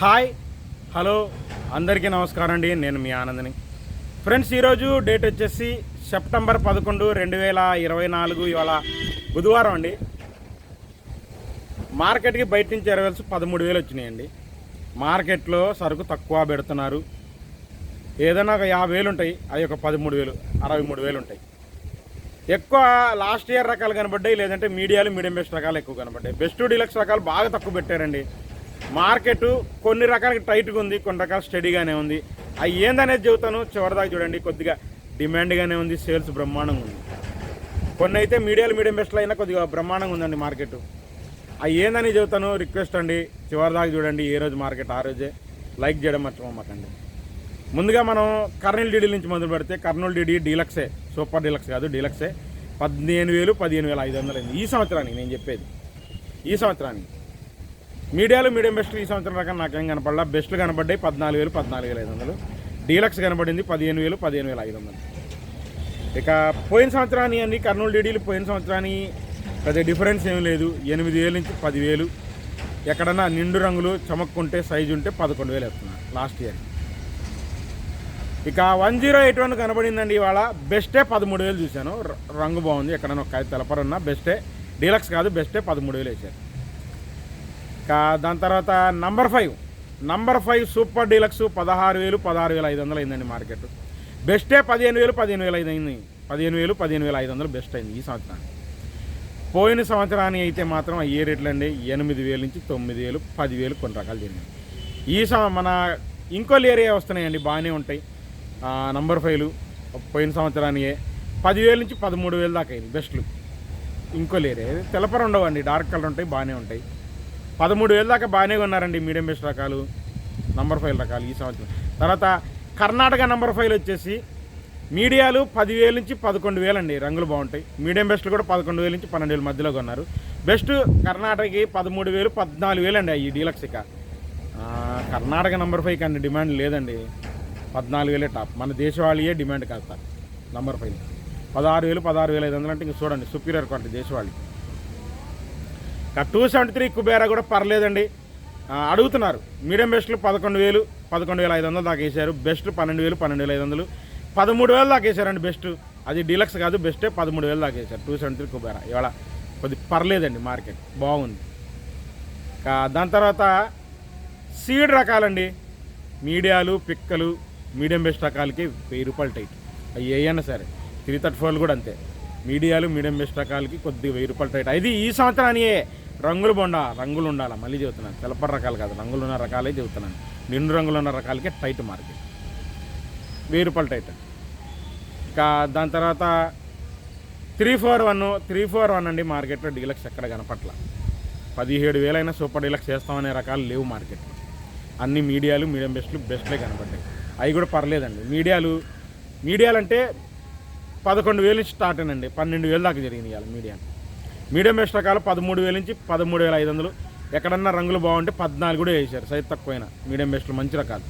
Hi hello అందరికీ నమస్కారం అండి. నేను మీ ఆనందని. ఫ్రెండ్స్, ఈరోజు డేట్ వచ్చేసి సెప్టెంబర్ 11, 2024. ఇవాళ బుధవారం అండి. మార్కెట్కి బయట నుంచి ఎరవల్సి 13,000 వచ్చినాయండి. మార్కెట్లో సరుకు తక్కువ పెడుతున్నారు. ఏదైనా ఒక 50,000 ఉంటాయి, అవి ఒక 13,000, 63,000 ఉంటాయి. ఎక్కువ లాస్ట్ ఇయర్ రకాలు కనబడ్డాయి, లేదంటే మీడియాలు మీడియం బెస్ట్ రకాలు ఎక్కువ కనబడ్డాయి. బెస్ట్ డీలక్స్ రకాలు బాగా తక్కువ పెట్టారండి. మార్కెట్ కొన్ని రకాలకి టైట్గా ఉంది, కొన్ని రకాలు స్టడీగానే ఉంది. అవి ఏందనేది చెబుతాను, చివరిదాకా చూడండి. కొద్దిగా డిమాండ్గానే ఉంది, సేల్స్ బ్రహ్మాండంగా ఉంది. కొన్ని అయితే మీడియాలు మీడియం బెస్ట్లో అయినా కొద్దిగా బ్రహ్మాండంగా ఉందండి మార్కెట్. అవి ఏందని చెబుతాను, రిక్వెస్ట్ అండి, చివరిదాకా చూడండి. ఏ రోజు మార్కెట్ ఆ రోజే లైక్ చేయడం మర్చిపోమాకండి. ముందుగా మనం కర్నూలు డీడీ నుంచి మొదలు పెడితే, కర్నూలు డీడీ డీలక్సే, సూపర్ డీలక్స్ కాదు, డీలక్సే 15,000, 15,500 అయింది ఈ సంవత్సరానికి. నేను చెప్పేది ఈ సంవత్సరానికి. మీడియాలు మీడియం బెస్ట్ ఈ సంవత్సరం రకం నాకేం కనపడలా. బెస్ట్లు కనబడ్డాయి 14,000, 14,500. డీలక్స్ కనబడింది 15,000, 15,500. ఇక పోయిన సంవత్సరానికి అన్ని కర్నూలు డీడీలు పోయిన సంవత్సరానికి పెద్ద డిఫరెన్స్ ఏమీ లేదు. 8,000 నుంచి 10,000. ఎక్కడన్నా నిండు రంగులు చమక్కుంటే సైజు ఉంటే 11,000 వేస్తున్నారు లాస్ట్ ఇయర్. ఇక 1081 కనబడిందండి. ఇవాళ బెస్టే 13,000 చూశాను. రంగు బాగుంది. ఎక్కడన్నా ఒక తెలపరున్నా బెస్టే, డీలక్స్ కాదు, బెస్టే 13,000 వేసారు. ఇక దాని తర్వాత నంబర్ 5 సూపర్ డీలక్స్ 16,000, 16,500 అయిందండి మార్కెట్. బెస్టే 15,000, 15,500 అయింది. 15,000, 15,500 బెస్ట్ అయింది ఈ సంవత్సరానికి. పోయిన సంవత్సరానికి అయితే మాత్రం అయ్యే రేట్లు అండి 8,000 నుంచి 9,000, 10,000 కొన్ని రకాలు జరిగినాయి. మన ఇంకోల్ ఏరియా వస్తున్నాయండి, బాగానే ఉంటాయి. నంబర్ 5లు పోయిన సంవత్సరానికి 10,000 నుంచి 13,000 దాకా అయింది బెస్ట్లు. ఇంకోల్ ఏరియా తెలపర ఉండవండి, డార్క్ కలర్ ఉంటాయి, బాగానే ఉంటాయి. 13,000 దాకా బాగానే ఉన్నారండి మీడియం బెస్ట్ రకాలు, నంబర్ 5 రకాలు ఈ సంవత్సరం. తర్వాత కర్ణాటక నంబర్ 5 వచ్చేసి మీడియాలు 10,000 నుంచి 11,000 అండి, రంగులు బాగుంటాయి. మీడియం బెస్ట్లు కూడా 11,000 నుంచి 12,000 మధ్యలో కొన్నారు. బెస్ట్ కర్ణాటకకి 13,000, 14,000 అండి ఈ డీలక్స్. ఇక కర్ణాటక నంబర్ 5కి అన్ని డిమాండ్ లేదండి, 14,000 టాప్. మన దేశవాళీయే డిమాండ్ కాస్త నంబర్ 5 16,000, 16,500 అంటే ఇంక చూడండి, సుపీరియర్ క్వాలిటీ దేశవాళీ. 273 కుబేరా కూడా పర్లేదండి, అడుగుతున్నారు. మీడియం బెస్ట్లు 11,000, 11,500 దాకా వేసారు. బెస్ట్ 12,000, 12,500, 13,000 దాకా వేసారండి బెస్ట్. అది డీలక్స్ కాదు, బెస్టే 13,000 దాకా వేసారు. 273 కుబేరా ఇవాళ కొద్ది పర్లేదండి, మార్కెట్ బాగుంది. దాని తర్వాత సీడ్ రకాలండి, మీడియాలు పిక్కలు మీడియం బెస్ట్ రకాలకి 1,000 రూపాయలు టైట్. అవి ఏయన్నా సరే 334 కూడా అంతే. మీడియాలు మీడియం బెస్ట్ రకాలకి కొద్దిగా 1,000 రూపాయలు టైట్. అది ఈ సంవత్సరానికే రంగులు రంగులు ఉండాలి. మళ్ళీ చెబుతున్నాను, తెలపర రకాలు కాదు, రంగులు ఉన్న రకాలే చెబుతున్నాను. నిండు రంగులు ఉన్న రకాలకే టైట్ మార్కెట్, 1,000 రూపాయలు టైట్. ఇక దాని తర్వాత 341 అండి మార్కెట్లో. డీలక్స్ ఎక్కడ కనపట్ల. 17,000 అయినా సూపర్ డీలక్స్ వేస్తామనే రకాలు లేవు మార్కెట్లో. అన్ని మీడియాలు మీడియం బెస్ట్లే కనపడ్డాయి. అవి కూడా పర్లేదండి. మీడియాలు అంటే 11,000 నుంచి స్టార్ట్ అయినండి, 12,000 దాకా జరిగింది ఇవాళ మీడియం బెస్ట్ రకాలు 13,000 నుంచి 13,500. ఎక్కడన్నా రంగులు బాగుంటే 14 కూడా వేసారు, సైజ్ తక్కువైన మీడియం బెస్ట్లు మంచి రకాలు.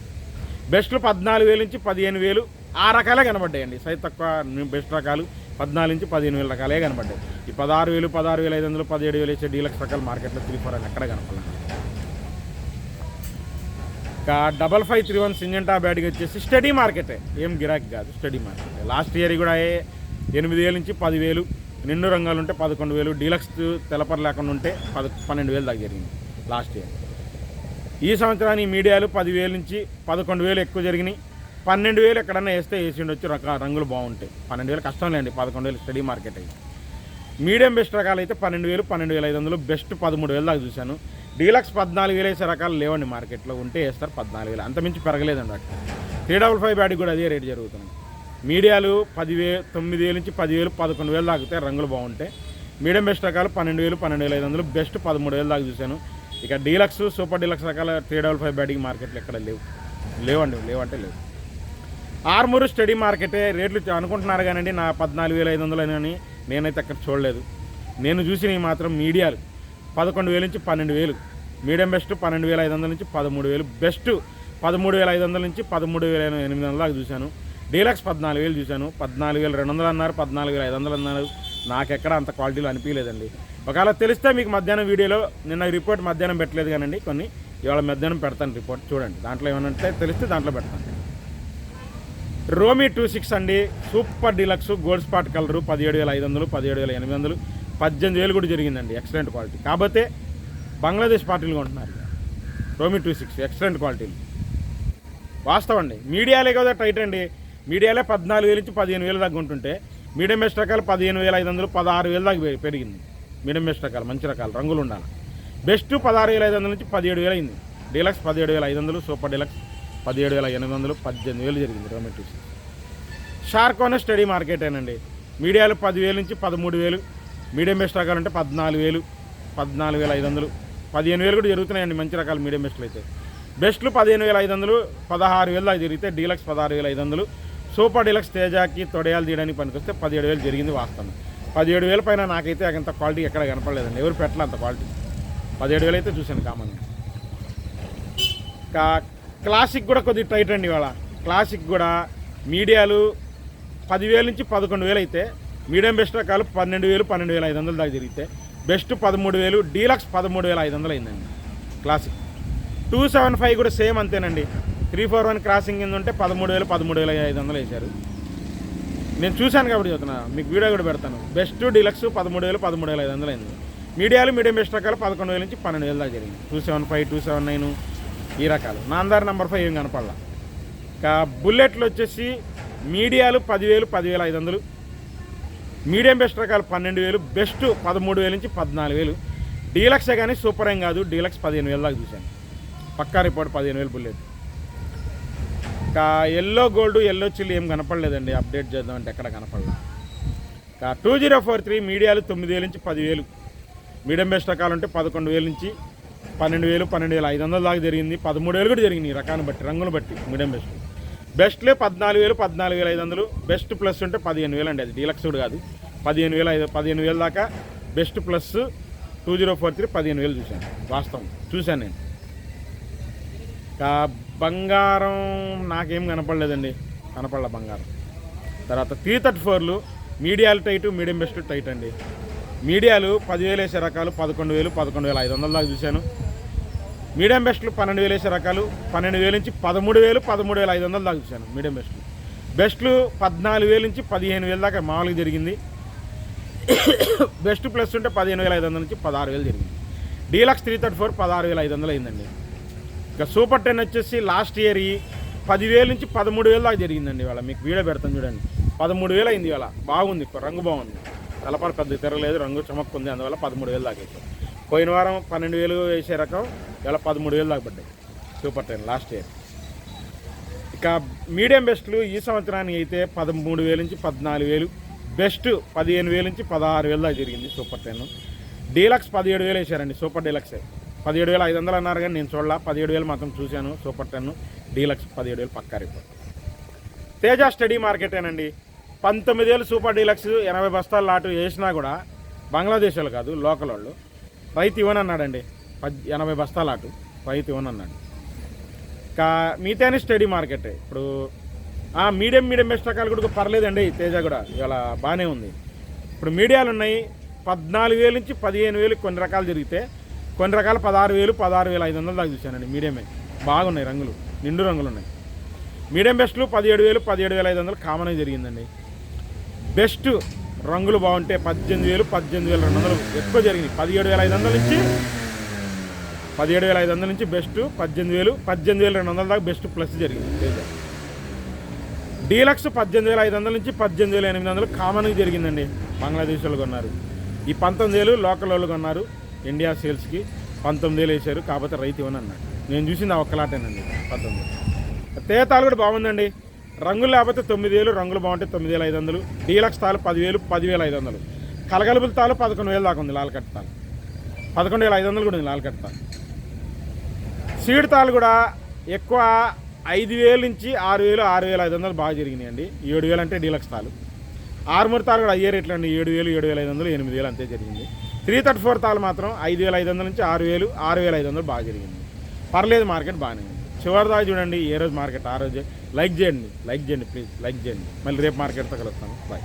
బెస్ట్లు 14,000 నుంచి 15,000 ఆ రకాలే కనబడ్డాయండి. సైజ్ తక్కువ బెస్ట్ రకాలు 14 నుంచి 15,000 రకాలే కనబడ్డాయి. ఈ 16,000, 16,500, 17,000 వేసే డీలక్స్ రకాలు మార్కెట్లో 3-4 ఎక్కడ కనపడలేదు. ఇక 5531 సింజెంటా బ్యాడ్కి వచ్చేసి స్టడీ మార్కెటే, ఏం గిరాకీ కాదు, స్టడీ మార్కెట్. లాస్ట్ ఇయర్ కూడా 8,000 నుంచి 10,000, నిండు రంగాలు ఉంటే 11,000, డీలక్స్ తెలపర లేకుండా ఉంటే 12,000 దాకా జరిగింది లాస్ట్ ఇయర్. ఈ సంవత్సరానికి మీడియాలు 10,000 నుంచి 11,000 ఎక్కువ జరిగినాయి. 12,000 ఎక్కడన్నా వేస్తే వేసి ఉండొచ్చు, రంగులు బాగుంటాయి. 12,000 కష్టం లేండి, 11,000 స్టడీ మార్కెట్ అయింది. మీడియం బెస్ట్ రకాలు అయితే 12,000, 12,500, బెస్ట్ 13,000 దాకా చూశాను. డీలక్స్ 14,000 వేసే రకాలు లేవండి మార్కెట్లో, ఉంటే వేస్తారు 14,000, అంతమించి పెరగలేదండి అక్కడ. 355 బ్యాడ్కి కూడా అదే రేటు జరుగుతుంది. మీడియాలు 9,000 నుంచి 10,000, 11,000 దాకితే రంగులు బాగుంటాయి. మీడియం బెస్ట్ రకాలు 12,000, 12,500, బెస్ట్ 13,000 దాకా చూశాను. ఇక డీలక్స్ సూపర్ డీలక్స్ రకాల 355 బ్యాడ్కి మార్కెట్లో ఎక్కడ లేవంటే లేవు. ఆర్మూరు స్టడీ మార్కెటే రేట్లు అనుకుంటున్నారు కానండి, నా 14,500 అని నేనైతే అక్కడ చూడలేదు. నేను చూసినవి మాత్రం మీడియాలు 11,000 నుంచి 12,000, మీడియం బెస్ట్ 12,500 నుంచి 13,000, బెస్ట్ 13,500 నుంచి 13,800 దాకా చూశాను. డీలక్స్ 14,000 చూశాను. 14,200 అన్నారు, 14,500 అన్నారు. నాకెక్కడ అంత క్వాలిటీలో అనిపించలేదండి. ఒకవేళ తెలిస్తే మీకు మధ్యాహ్నం వీడియోలో, నిన్న రిపోర్ట్ మధ్యాహ్నం పెట్టలేదు కానండి, కొన్ని ఇవాళ మధ్యాహ్నం పెడతాను రిపోర్ట్, చూడండి దాంట్లో ఏమన్నా తెలిస్తే దాంట్లో పెడతాను. రోమీ 26 అండి, super deluxe gold spot colour 17,500, 17,800, 18,000 కూడా జరిగిందండి. Excellent quality. కాకపోతే బంగ్లాదేశ్ పార్టీలు కొంటున్నారు రోమీ 26 ఎక్సలెంట్ క్వాలిటీలు. వాస్తవం అండి. మీడియాలే కదా టైట్ అండి. మీడియాలే 14,000 నుంచి 15,000 దాకా ఉంటుంటే మీడియం బెస్ట్ రకాలు 15,500, 16,000 దాకా పెరిగింది. మీడియం బెస్ట్ రకాలు మంచి రకాలు రంగులు ఉండాలి. బెస్ట్ 16,500 నుంచి 17,000 అయింది. డీలక్స్ 17,500, సూపర్ డీలక్స్ 17,800, 18,000 జరిగింది రోమీ 26. షార్కోనే స్టడీ మార్కెటేనండి. మీడియాలు 10,000 నుంచి 13,000, మీడియం బెస్ట్ రకాలు అంటే 14,000, 14,500, 15,000 కూడా జరుగుతున్నాయండి మంచి రకాలు మీడియం బెస్ట్లు అయితే. బెస్ట్లు 15,500, 16,000 దాకా జరిగితే డీలక్స్ 16,500, సూపర్ డీలక్స్ తేజాకి తొడయాలు తీయడానికి పనికొస్తే 17,000 జరిగింది. వాస్తవం 17,000 పైన నాకైతే అంత క్వాలిటీ ఎక్కడ కనపడలేదండి. ఎవరు పెట్టలే అంత క్వాలిటీ. 17,000 అయితే చూశాను కామన్. క్లాసిక్ కూడా కొద్దిగా టైట్ అండి ఇవాళ. క్లాసిక్ కూడా మీడియాలు 10,000 నుంచి 11,000 అయితే మీడియం బెస్ట్ రకాలు 12,000, 12,500 దాకా జరిగితే బెస్ట్ 13,000, డీలక్స్ 13,500 అయిందండి. క్లాసిక్ 275 కూడా సేమ్ అంతేనండి. 341 క్రాసింగ్ కింద ఉంటే 13,000, 13,500 వేశారు. నేను చూశాను కాబట్టి చెప్తున్నా, మీకు వీడియో కూడా పెడతాను. బెస్ట్ డీలక్స్ 13,000, 13,500 అయింది. మీడియాలు మీడియం బెస్ట్ రకాలు 11,000 నుంచి 12,000 దాకా జరిగింది. 275, 279 ఈ రకాలు. నాందార్ నెంబర్ 5 ఏం కనపడాల. ఇంకా బుల్లెట్లు వచ్చేసి మీడియాలు 10,000, 10,500, మీడియం బెస్ట్ రకాలు 12,000, బెస్ట్ 13,000 నుంచి 14,000. డీలక్సే కానీ సూపర్ ఏం కాదు. డీలక్స్ 15,000 దాకా చూశాను. పక్కా రిపోర్ట్ 15,000 బుల్లెట్. ఇంకా ఎల్లో గోల్డ్, ఎల్లో చిల్లి ఏం కనపడలేదండి. అప్డేట్ చేద్దామంటే ఎక్కడ కనపడలేదు. ఇంకా 2043 మీడియాలు 9,000 నుంచి 10,000, మీడియం బెస్ట్ రకాలు ఉంటే 11,000 నుంచి 12,000, 12,500 దాకా జరిగింది. 13,000 కూడా జరిగింది ఈ రకాన్ని బట్టి, రంగును బట్టి. మీడియం బెస్ట్ బెస్ట్లే 14,000, 14,500, బెస్ట్ ప్లస్ ఉంటే 15,000 అండి. అది డీలక్స్ కూడా కాదు. 15,000 దాకా బెస్ట్ ప్లస్ 2043 15,000 చూశాను. వాస్తవం చూశాను నేను. బంగారం నాకేం కనపడలేదండి. కనపడలే బంగారం. తర్వాత 334లు మీడియాలు టైటు, మీడియం బెస్ట్ టైట్ అండి. మీడియాలు 10,000 వేసే రకాలు 11,000, 11,500 దాకా చూశాను. మీడియం బెస్ట్లు 12,000 వేసే రకాలు 12,000 నుంచి 13,000, 13,500 దాకా చూశాను. మీడియం బెస్ట్లు. బెస్ట్లు 14,000 నుంచి 15,000 దాకా మామూలుగా జరిగింది. బెస్ట్ ప్లస్ ఉంటే 15,500 నుంచి 16,000 జరిగింది. డీలక్స్ 334 16,500 అయిందండి. ఇక సూపర్ 10 వచ్చేసి లాస్ట్ ఇయర్ 10,000 నుంచి 13,000 దాకా జరిగిందండి. ఇవాళ మీకు వీడియో పెడతాను చూడండి. 13,000 అయింది ఇవాళ. బాగుంది, రంగు బాగుంది. తలపాలు పెద్ద తిరగలేదు, రంగు చమక్కుంది. అందువల్ల 13,000 దాకా వేసాం. పోయిన వారం 12,000 వేసే రకం ఇవాళ 13,000 దాకా పడ్డాయి సూపర్ 10 లాస్ట్ ఇయర్. ఇక మీడియం బెస్ట్లు ఈ సంవత్సరానికి అయితే 13,000 నుంచి 14,000, బెస్ట్ 15,000 నుంచి 16,000 దాకా జరిగింది సూపర్ 10. డీలక్స్ 17,000 వేసారండి. సూపర్ డీలక్సే 17,500 అన్నారు కానీ నేను చూడాల. 17,000 మాత్రం చూశాను సూపర్ 10. డీలక్స్ 17,000 పక్కా రిపోర్ట్. తేజ స్టడీ మార్కెటేనండి. 19,000 సూపర్ డీలక్స్ 80 బస్తాల లాటు వేసినా కూడా బంగ్లాదేశ్ వాళ్ళు కాదు, లోకల్ వాళ్ళు. రైతు ఇవ్వనన్నాడండి. 80 బస్తాల లాటు రైతు ఇవ్వనన్నాడు. ఇంకా మిగతాని స్టడీ మార్కెటే. ఇప్పుడు మీడియం బెస్ట్ రకాలు కూడా పర్లేదండి. తేజ కూడా ఇవాళ బాగానే ఉంది. ఇప్పుడు మీడియాలు ఉన్నాయి 14,000 నుంచి 15,000 కొన్ని రకాలు జరిగితే, కొన్ని రకాలు 16,000, 16,500 దాకా చూశానండి. మీడియమే బాగున్నాయి, రంగులు నిండు రంగులు ఉన్నాయి. మీడియం బెస్ట్లు 17,000, 17,500 కామన్గా జరిగిందండి. బెస్ట్ రంగులు బాగుంటే 18,000, 18,200 ఎక్కువ జరిగింది. 17,500 నుంచి బెస్ట్ 18,000, 18,200 దాకా బెస్ట్ ప్లస్ జరిగింది. డీలక్స్ 18,500 నుంచి 18,800 కామన్గా జరిగిందండి. బంగ్లాదేశ్ వాళ్ళు కొన్నారు. ఈ 19,000 లోకల్ వాళ్ళు కొన్నారు. ఇండియా సేల్స్కి 19,000 వేశారు. కాకపోతే రైతు ఇవ్వనన్నాడు. నేను చూసింది ఆ ఒక్కలాటేనండి 19,000. తేతాలు కూడా బాగుందండి. రంగులు లేకపోతే 9,000, రంగులు బాగుంటే 9,500. డీలక్స్ తాలు 10,000, 10,500. కలగలుపుల తాలు 11,000 దాకా ఉంది. లాల్ కట్ట తాలు 11,500 కూడా ఉంది. లాల్ కట్ట తాలు సీడ్ తాలు కూడా ఎక్కువ 5,000 నుంచి 6,000, 6,500 బాగా జరిగినాయండి. 7,000 అంటే డీలక్స్ తాలు. ఆర్మూర్ తాలు కూడా అయ్యే రేట్లు అండి. 7,000, 7,500, 8,000 అంతే జరిగింది. 334 తాలు మాత్రం 5,500 నుంచి 6,000, 6,500 బాగా జరిగింది. పర్లేదు, మార్కెట్ బాగానే ఉంది. చివరి దాకా చూడండి. ఏ రోజు మార్కెట్ ఆ రోజే. లైక్ చేయండి ప్లీజ్, లైక్ చేయండి. మళ్ళీ రేపు మార్కెట్తో కలుస్తాను. బాయ్.